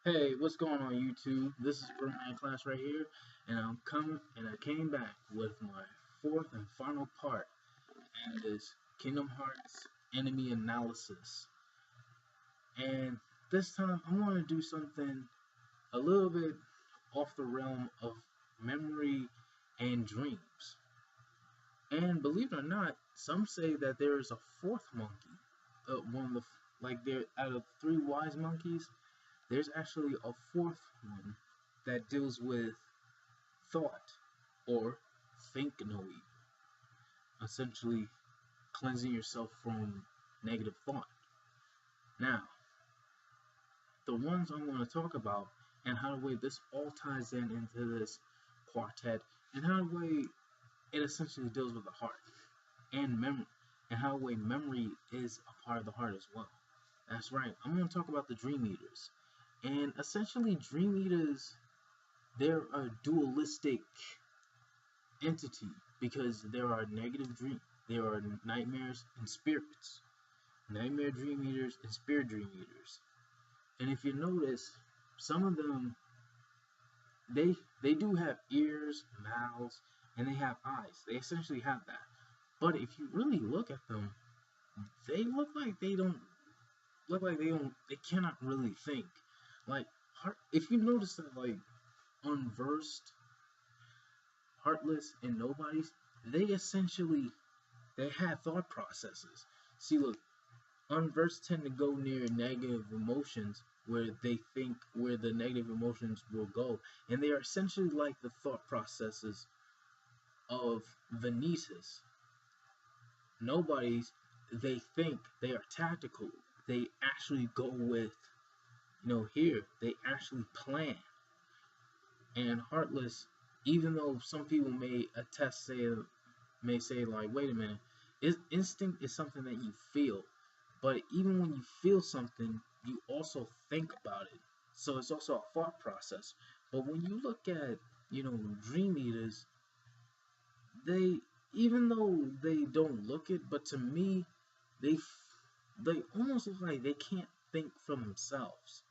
Hey, what's going on YouTube? This is Birdman Class right here, and I came back with my fourth and final part in this Kingdom Hearts enemy analysis. And this time I want to do something a little bit off the realm of memory and dreams. And believe it or not, some say that there is a fourth monkey. One of the like there out of three wise monkeys, there's actually a fourth one that deals with thought or think no evil, essentially cleansing yourself from negative thought. Now, the ones I'm going to talk about and how the way this all ties into this quartet and how the way it essentially deals with the heart and memory and how the way memory is a part of the heart as well. That's right. I'm going to talk about the dream eaters. And essentially dream eaters, they're a dualistic entity because there are negative dreams, there are nightmares and spirits, nightmare dream eaters and spirit dream eaters. And if you notice, some of them they do have ears, mouths, and they have eyes. They essentially have that. But if you really look at them, they they cannot really think. Like if you notice that unversed, heartless, and nobodies, they essentially they have thought processes. See, look, unversed tend to go near negative emotions where they think where the negative emotions will go, and they are essentially like the thought processes of Vanitas. Nobodies, they think they are tactical. They actually go with, here they actually plan. And heartless, even though some people may say like, wait a minute, instinct is something that you feel, but even when you feel something, you also think about it. So it's also a thought process. But when you look at, dream eaters, they, even though they don't look it, but to me, they they almost look like they can't think for themselves.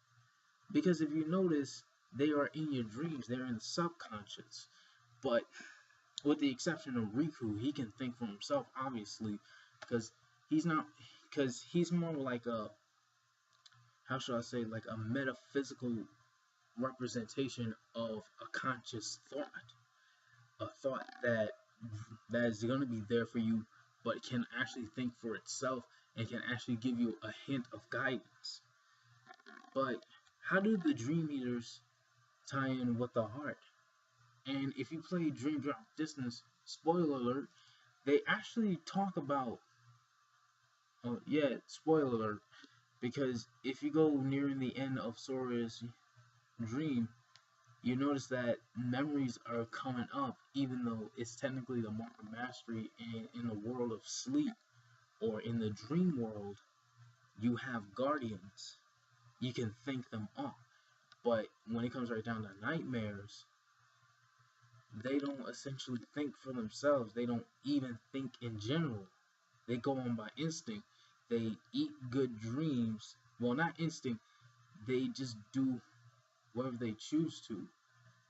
Because if you notice, they are in your dreams, they're in the subconscious. But with the exception of Riku, he can think for himself, obviously, because he's not, because he's more like a, how should I say, like a metaphysical representation of a conscious thought, a thought that is going to be there for you, but can actually think for itself and can actually give you a hint of guidance. But how do the dream eaters tie in with the heart? And if you play Dream Drop Distance, spoiler alert, they actually talk about, oh yeah, spoiler alert, because if you go nearing the end of Sora's dream, you notice that memories are coming up, even though it's technically the mark of mastery. And in the world of sleep or in the dream world, you have guardians. You can think them up. But when it comes right down to nightmares, they don't essentially think for themselves. They don't even think in general. They go on by instinct. They eat good dreams. Well, not instinct. They just do whatever they choose to.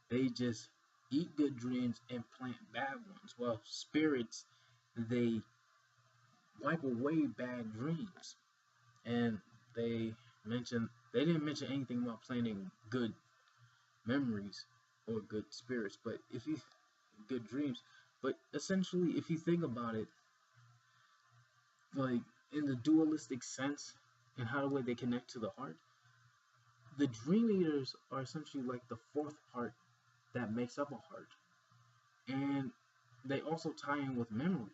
They just eat good dreams and plant bad ones. Well, spirits, they wipe away bad dreams. And they didn't mention anything about planting good memories or good spirits, but if you good dreams. But essentially, if you think about it, like in the dualistic sense and how the way they connect to the heart, the dream eaters are essentially like the fourth part that makes up a heart, and they also tie in with memory.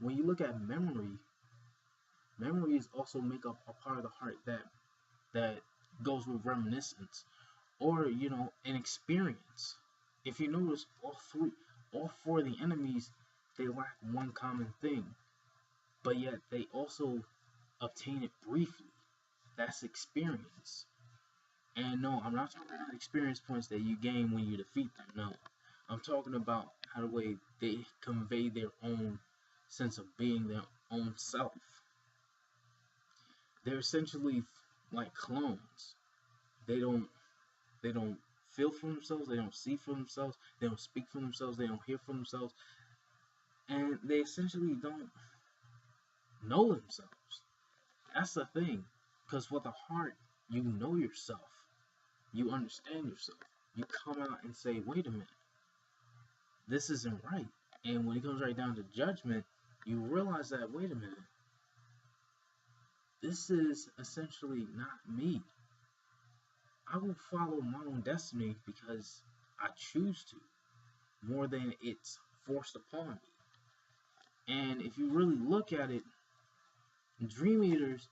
When you look at memory, memories also make up a part of the heart that goes with reminiscence or an experience. If you notice, all four of the enemies, they lack one common thing, but yet they also obtain it briefly. That's experience. And no, I'm not talking about experience points that you gain when you defeat them. No, I'm talking about how the way they convey their own sense of being, their own self. They're essentially like clones. They don't they don't feel for themselves, they don't see for themselves, they don't speak for themselves, they don't hear for themselves, and they essentially don't know themselves. That's the thing. Because with a heart, you know yourself. You understand yourself. You come out and say, wait a minute, this isn't right. And when it comes right down to judgment, you realize that, wait a minute, this is essentially not me. I will follow my own destiny because I choose to, more than it's forced upon me. And if you really look at it, Dream Eaters,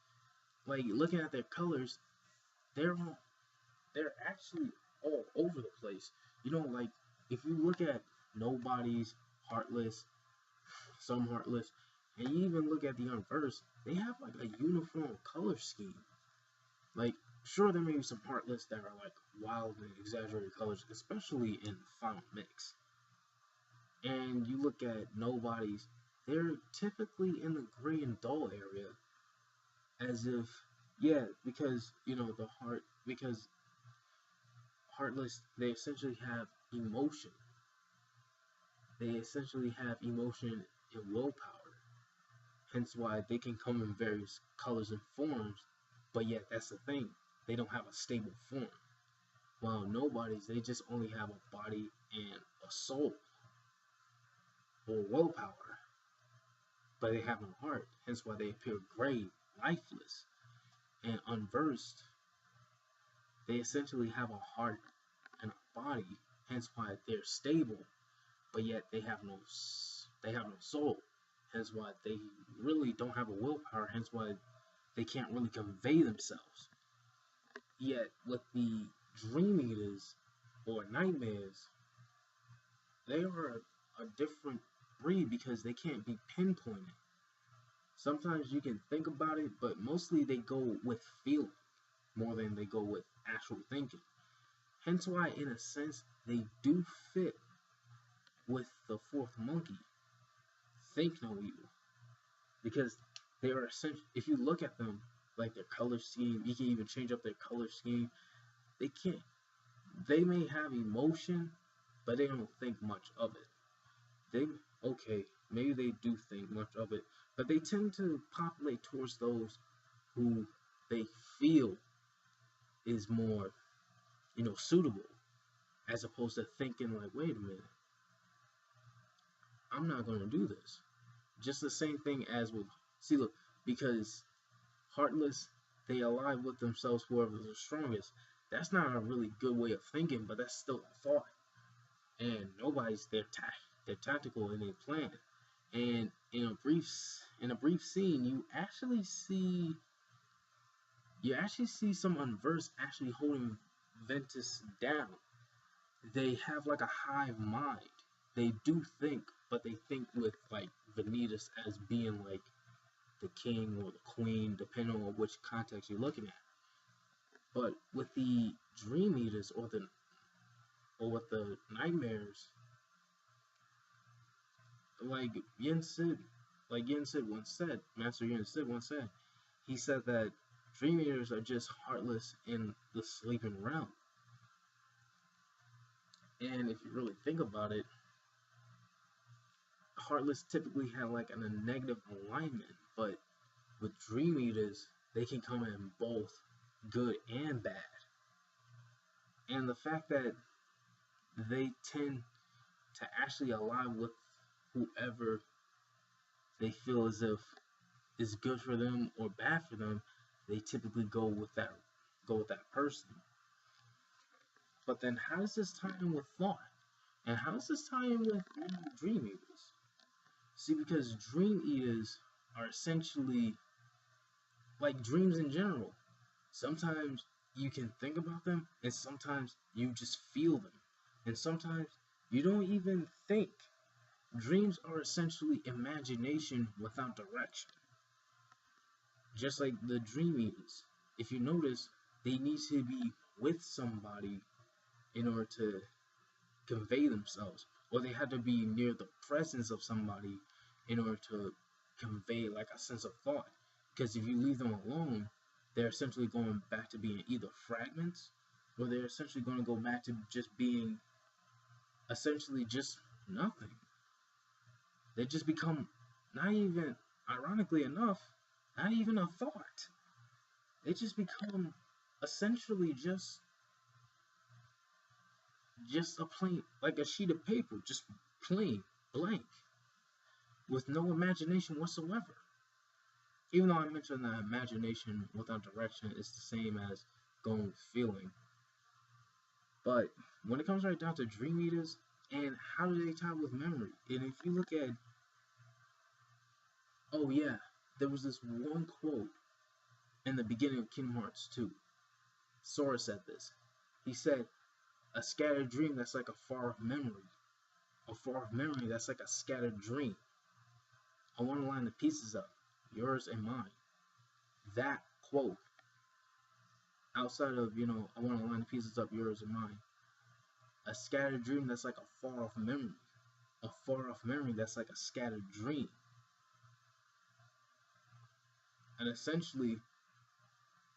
like looking at their colors, they're they're actually all over the place. You know, like if you look at Nobody's, Heartless, some Heartless, and you even look at the Unversed, they have like a uniform color scheme. Like, sure, there may be some Heartless that are like wild and exaggerated colors, especially in Final Mix. And you look at Nobody's, they're typically in the gray and dull area, as if, yeah, because the because Heartless, they essentially have emotion. They essentially have emotion and willpower. Hence why they can come in various colors and forms, but yet that's the thing. They don't have a stable form. While Nobody's, they just only have a body and a soul or willpower, but they have no heart. Hence why they appear gray, lifeless. And Unversed, they essentially have a heart and a body. Hence why they're stable, but yet they have no soul. Hence why they really don't have a willpower. Hence why they can't really convey themselves. Yet with the Dream Eaters or Nightmares, they are a different breed because they can't be pinpointed. Sometimes you can think about it, but mostly they go with feeling more than they go with actual thinking. Hence why, in a sense, they do fit with the fourth monkey, think no evil, because they are essential. If you look at them, like their color scheme, you can even change up their color scheme. They can't. They may have emotion, but they don't think much of it. Maybe they do think much of it, but they tend to populate towards those who they feel is more, suitable, as opposed to thinking like, wait a minute, I'm not going to do this. Just the same thing as with, see, look, because Heartless, they align with themselves, whoever's the strongest. That's not a really good way of thinking, but that's still a thought. And Nobody's, they're tactical and they plan. And in a brief scene, you actually see some Unversed actually holding Ventus down. They have like a hive mind. They do think, but they think with like Vanitas as being like the king or the queen, depending on which context you're looking at. But with the Dream Eaters or with the Nightmares, like Master Yin Sid once said, he said that Dream Eaters are just heartless in the sleeping realm. And if you really think about it, Heartless typically have like a negative alignment, but with Dream Eaters, they can come in both good and bad. And the fact that they tend to actually align with whoever they feel as if is good for them or bad for them, they typically go with that person. But then how does this tie in with thought? And how does this tie in with Dream Eaters? See, because Dream Eaters are essentially like dreams in general. Sometimes you can think about them, and sometimes you just feel them. And sometimes you don't even think. Dreams are essentially imagination without direction. Just like the Dream Eaters. If you notice, they need to be with somebody in order to convey themselves, or they have to be near the presence of somebody in order to convey like a sense of thought. Because if you leave them alone, they're essentially going back to being either fragments where they're essentially going to go back to just being essentially just nothing. They just become not even, ironically enough, not even a thought. They just become essentially just a plain, like a sheet of paper, just plain blank with no imagination whatsoever. Even though I mentioned that imagination without direction is the same as going with feeling, but when it comes right down to dream eaters and how do they tie with memory, and if you look at, oh yeah, there was this one quote in the beginning of Kingdom Hearts 2. Sora said this. He said, "A scattered dream that's like a far off memory. A far off memory that's like a scattered dream. I want to line the pieces up, yours and mine." That quote, outside of, I want to line the pieces up, yours and mine. A scattered dream that's like a far off memory. A far off memory that's like a scattered dream. And essentially,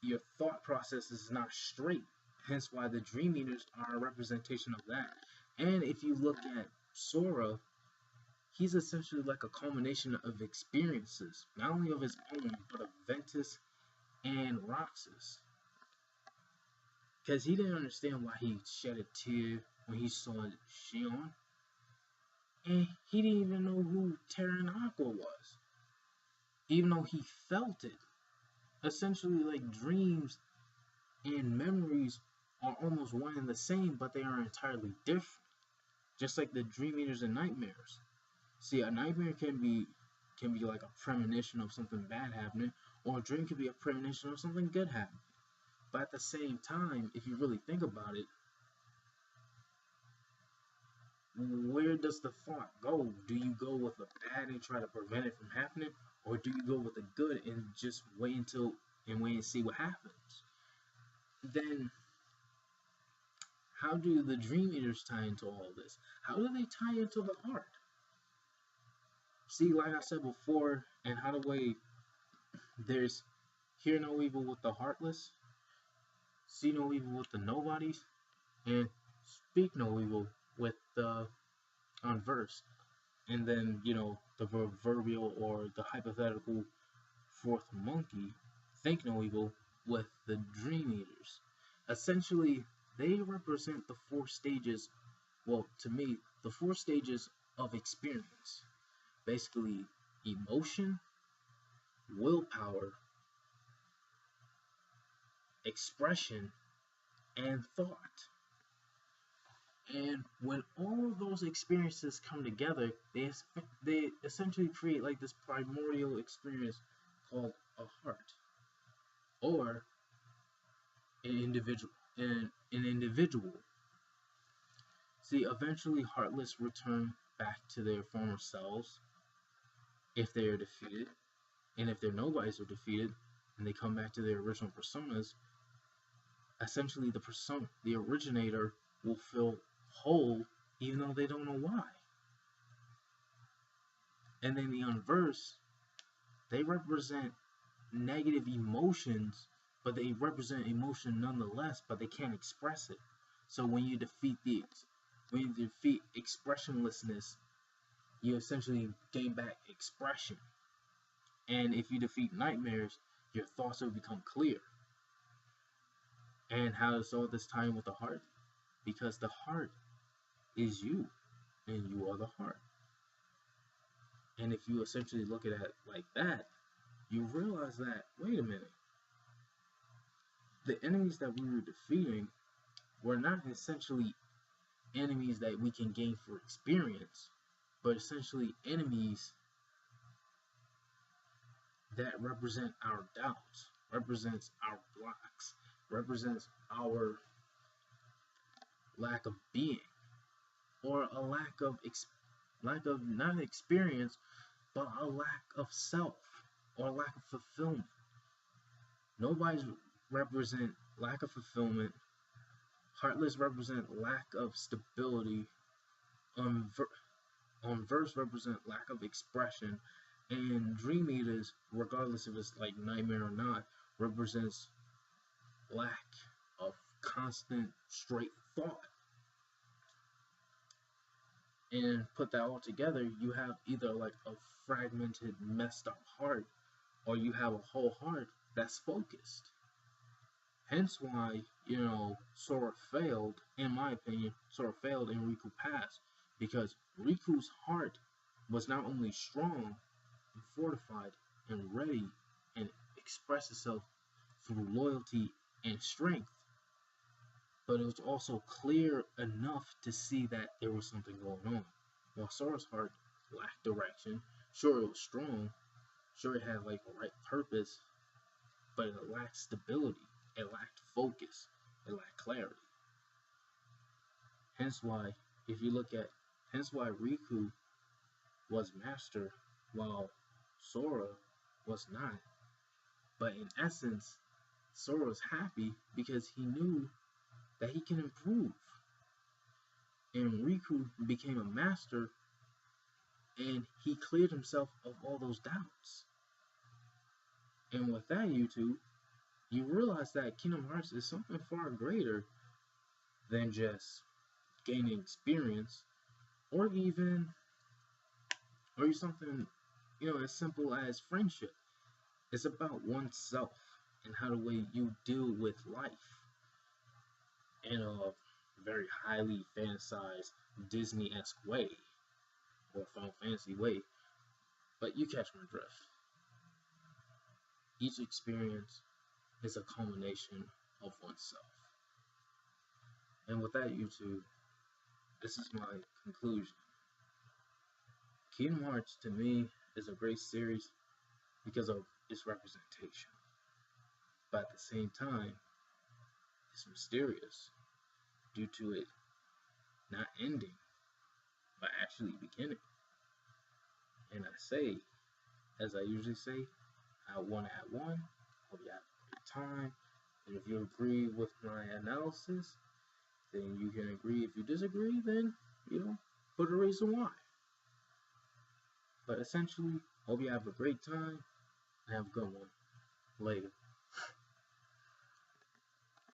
your thought process is not straight. Hence why the dream eaters are a representation of that. And if you look at Sora, he's essentially like a culmination of experiences, not only of his own, but of Ventus and Roxas. Because he didn't understand why he shed a tear when he saw Xion. And he didn't even know who Terra and Aqua was. Even though he felt it. Essentially, like, dreams and memories are almost one and the same, but they are entirely different. Just like the dream eaters and nightmares. See, a nightmare can be like a premonition of something bad happening, or a dream can be a premonition of something good happening. But at the same time, if you really think about it, where does the thought go? Do you go with the bad and try to prevent it from happening, or do you go with the good and just wait and see what happens? Then, how do the dream eaters tie into all this? How do they tie into the heart? See, like I said before, and how the way there's hear no evil with the heartless, see no evil with the nobodies, and speak no evil with the unversed. And then, the proverbial or the hypothetical fourth monkey, think no evil with the dream eaters. Essentially, they represent the four stages, well, to me, the four stages of experience. Basically, emotion, willpower, expression, and thought. And when all of those experiences come together, they essentially create like this primordial experience called a heart, or an individual. An individual. See, eventually, heartless return back to their former selves if they are defeated, and if their nobodies are defeated, and they come back to their original personas. Essentially, the originator will feel whole even though they don't know why. And then the unverse, they represent negative emotions, but they represent emotion nonetheless, but they can't express it. So when you defeat expressionlessness, you essentially gain back expression. And if you defeat nightmares, your thoughts will become clear. And how does all this tie in with the heart? Because the heart is you, and you are the heart. And if you essentially look at it like that, you realize that, wait a minute, the enemies that we were defeating were not essentially enemies that we can gain for experience, but essentially enemies that represent our doubts, represents our blocks, represents our lack of being, or a lack of not experience, but a lack of self, or lack of fulfillment. Nobodies represent lack of fulfillment. Heartless represent lack of stability. Unverse represent lack of expression. And dream eaters, regardless if it's like nightmare or not, represents lack of constant straight thought. And put that all together, you have either like a fragmented, messed up heart, or you have a whole heart that's focused. Hence why, Sora failed, in my opinion, Sora failed and Riku passed. Because Riku's heart was not only strong and fortified and ready and expressed itself through loyalty and strength, but it was also clear enough to see that there was something going on. While Sora's heart lacked direction, sure it was strong, sure it had like a right purpose, but it lacked stability, it lacked focus, it lacked clarity. Hence why, if you look at, hence why Riku was master while Sora was not. But in essence, Sora was happy because he knew that he can improve. And Riku became a master and he cleared himself of all those doubts. And with that, YouTube, you realize that Kingdom Hearts is something far greater than just gaining experience or even something, as simple as friendship. It's about oneself and how the way you deal with life in a very highly fantasized Disney-esque way or Final Fantasy way. But you catch my drift. Each experience is a culmination of oneself. And with that, YouTube, this is my conclusion. Kingdom Hearts, to me, is a great series because of its representation. But at the same time, it's mysterious due to it not ending, but actually beginning. And I say, as I usually say, I want to add one. Hope you have a great time. And if you agree with my analysis, then you can agree. If you disagree, then, put a reason why. But essentially, hope you have a great time and have a good one. Later.